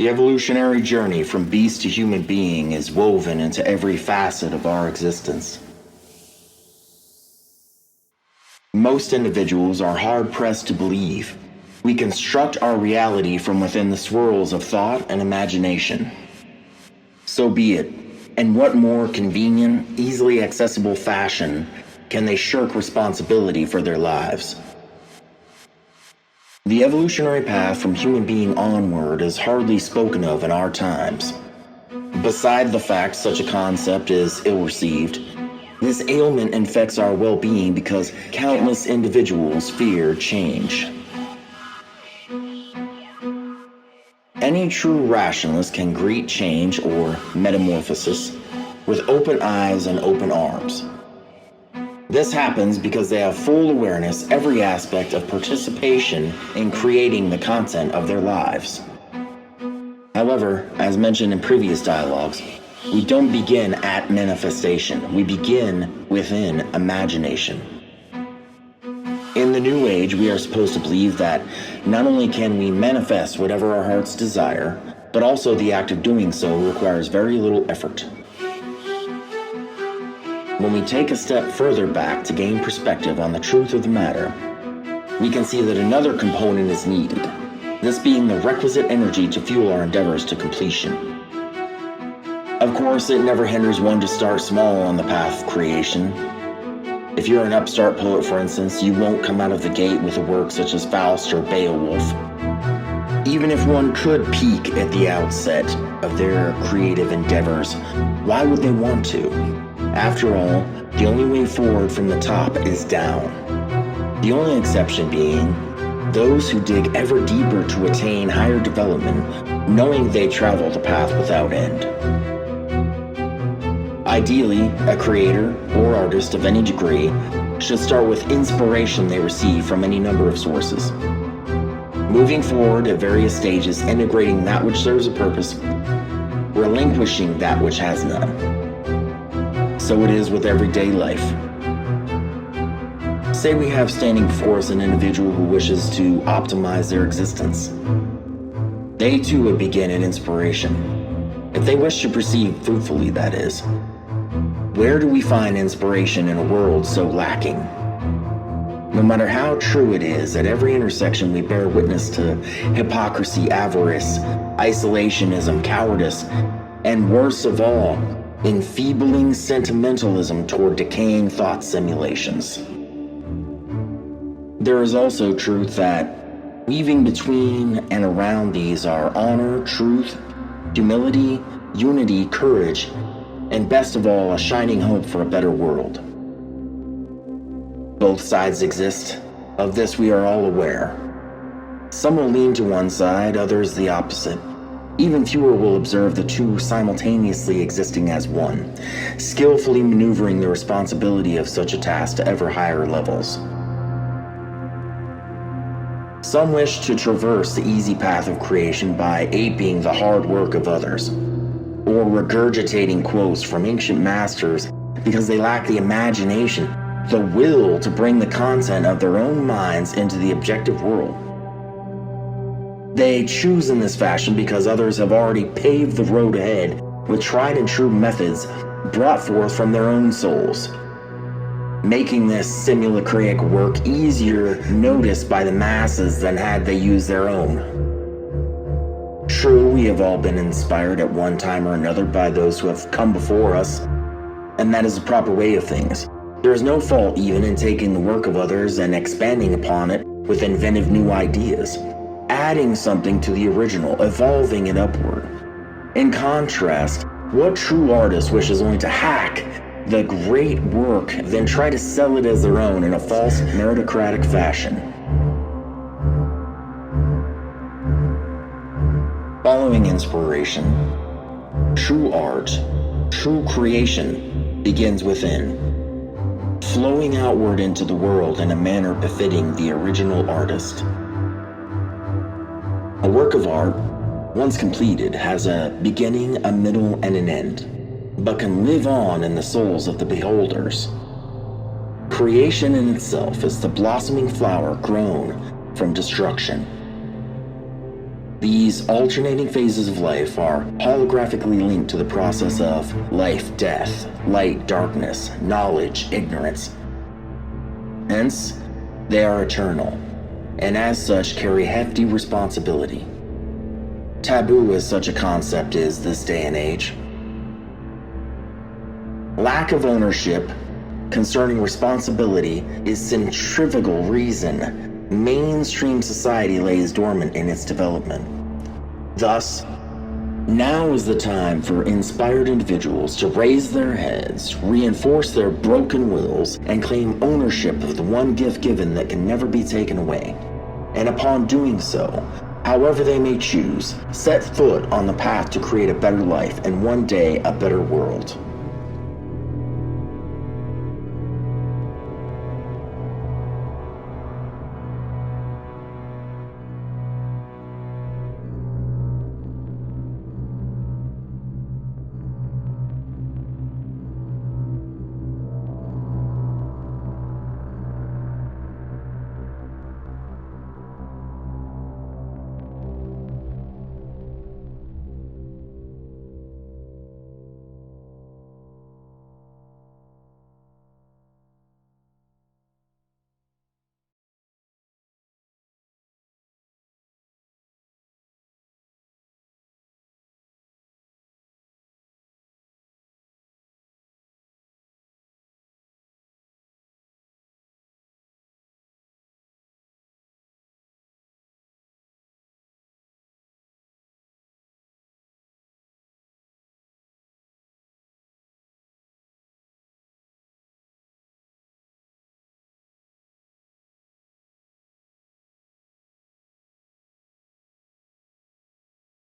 The evolutionary journey from beast to human being is woven into every facet of our existence. Most individuals are hard-pressed to believe we construct our reality from within the swirls of thought and imagination. So be it. In what more convenient, easily accessible fashion can they shirk responsibility for their lives? The evolutionary path from human being onward is hardly spoken of in our times. Beside the fact such a concept is ill-received, this ailment infects our well-being because countless individuals fear change. Any true rationalist can greet change or metamorphosis with open eyes and open arms. This happens because they have full awareness every aspect of participation in creating the content of their lives. However, as mentioned in previous dialogues, we don't begin at manifestation. We begin within imagination. In the New Age, we are supposed to believe that not only can we manifest whatever our hearts desire, but also the act of doing so requires very little effort. When we take a step further back to gain perspective on the truth of the matter, we can see that another component is needed, this being the requisite energy to fuel our endeavors to completion. Of course, it never hinders one to start small on the path of creation. If you're an upstart poet, for instance, you won't come out of the gate with a work such as Faust or Beowulf. Even if one could peak at the outset of their creative endeavors, why would they want to? After all, the only way forward from the top is down. The only exception being those who dig ever deeper to attain higher development, knowing they travel the path without end. Ideally, a creator or artist of any degree should start with inspiration they receive from any number of sources. Moving forward at various stages, integrating that which serves a purpose, relinquishing that which has none. So it is with everyday life. Say we have standing before us an individual who wishes to optimize their existence. They too would begin at inspiration. If they wish to proceed fruitfully, that is. Where do we find inspiration in a world so lacking? No matter how true it is, at every intersection we bear witness to hypocrisy, avarice, isolationism, cowardice, and worst of all, enfeebling sentimentalism toward decaying thought simulations. There is also truth that, weaving between and around these are honor, truth, humility, unity, courage, and best of all, a shining hope for a better world. Both sides exist. Of this we are all aware. Some will lean to one side, others the opposite. Even fewer will observe the two simultaneously existing as one, skillfully maneuvering the responsibility of such a task to ever higher levels. Some wish to traverse the easy path of creation by aping the hard work of others, or regurgitating quotes from ancient masters because they lack the imagination, the will to bring the content of their own minds into the objective world. They choose in this fashion because others have already paved the road ahead with tried and true methods brought forth from their own souls, making this simulacric work easier noticed by the masses than had they used their own. True, we have all been inspired at one time or another by those who have come before us, and that is the proper way of things. There is no fault even in taking the work of others and expanding upon it with inventive new ideas, adding something to the original, evolving it upward. In contrast, what true artist wishes only to hack the great work, then try to sell it as their own in a false meritocratic fashion? Following inspiration, true art, true creation begins within, flowing outward into the world in a manner befitting the original artist. A work of art, once completed, has a beginning, a middle, and an end, but can live on in the souls of the beholders. Creation in itself is the blossoming flower grown from destruction. These alternating phases of life are holographically linked to the process of life, death, light, darkness, knowledge, ignorance. Hence, they are eternal, and as such carry hefty responsibility. Taboo as such a concept is this day and age. Lack of ownership concerning responsibility is centrifugal reason mainstream society lays dormant in its development. Thus, now is the time for inspired individuals to raise their heads, reinforce their broken wills, and claim ownership of the one gift given that can never be taken away. And upon doing so, however they may choose, set foot on the path to create a better life and one day a better world.